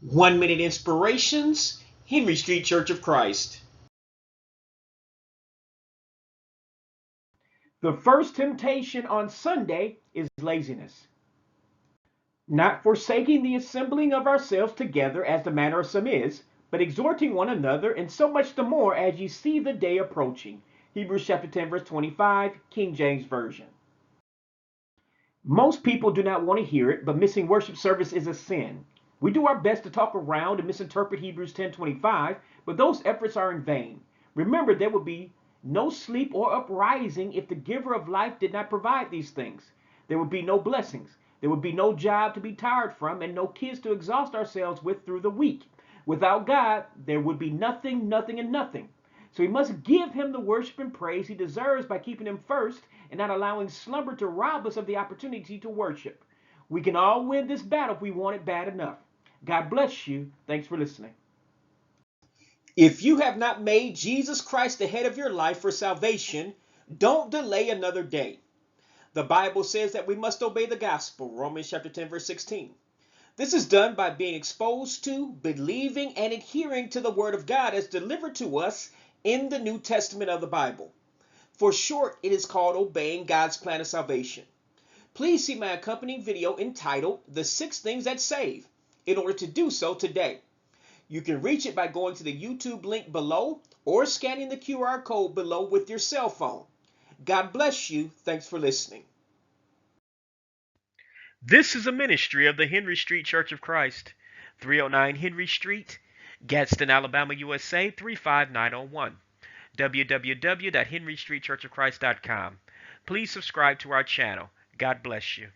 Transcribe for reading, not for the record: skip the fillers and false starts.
1 minute inspirations, Henry Street Church of Christ. The first temptation on Sunday is laziness. Not forsaking the assembling of ourselves together as the manner of some is, but exhorting one another, and so much the more as ye see the day approaching. Hebrews chapter 10, verse 25, King James Version. Most people do not want to hear it, but missing worship service is a sin. We do our best to talk around and misinterpret Hebrews 10:25, but those efforts are in vain. Remember, there would be no sleep or uprising if the giver of life did not provide these things. There would be no blessings. There would be no job to be tired from and no kids to exhaust ourselves with through the week. Without God, there would be nothing, nothing, and nothing. So we must give him the worship and praise he deserves by keeping him first and not allowing slumber to rob us of the opportunity to worship. We can all win this battle if we want it bad enough. God bless you. Thanks for listening. If you have not made Jesus Christ the head of your life for salvation, don't delay another day. The Bible says that we must obey the gospel, Romans chapter 10, verse 16. This is done by being exposed to, believing, and adhering to the Word of God as delivered to us in the New Testament of the Bible. For short, it is called obeying God's plan of salvation. Please see my accompanying video entitled The 6 Things That Save in order to do so today. You can reach it by going to the YouTube link below or scanning the QR code below with your cell phone. God bless you. Thanks for listening. This is a ministry of the Henry Street Church of Christ, 309 Henry Street, Gadsden, Alabama, USA 35901. www.henrystreetchurchofchrist.com. Please subscribe to our channel. God bless you.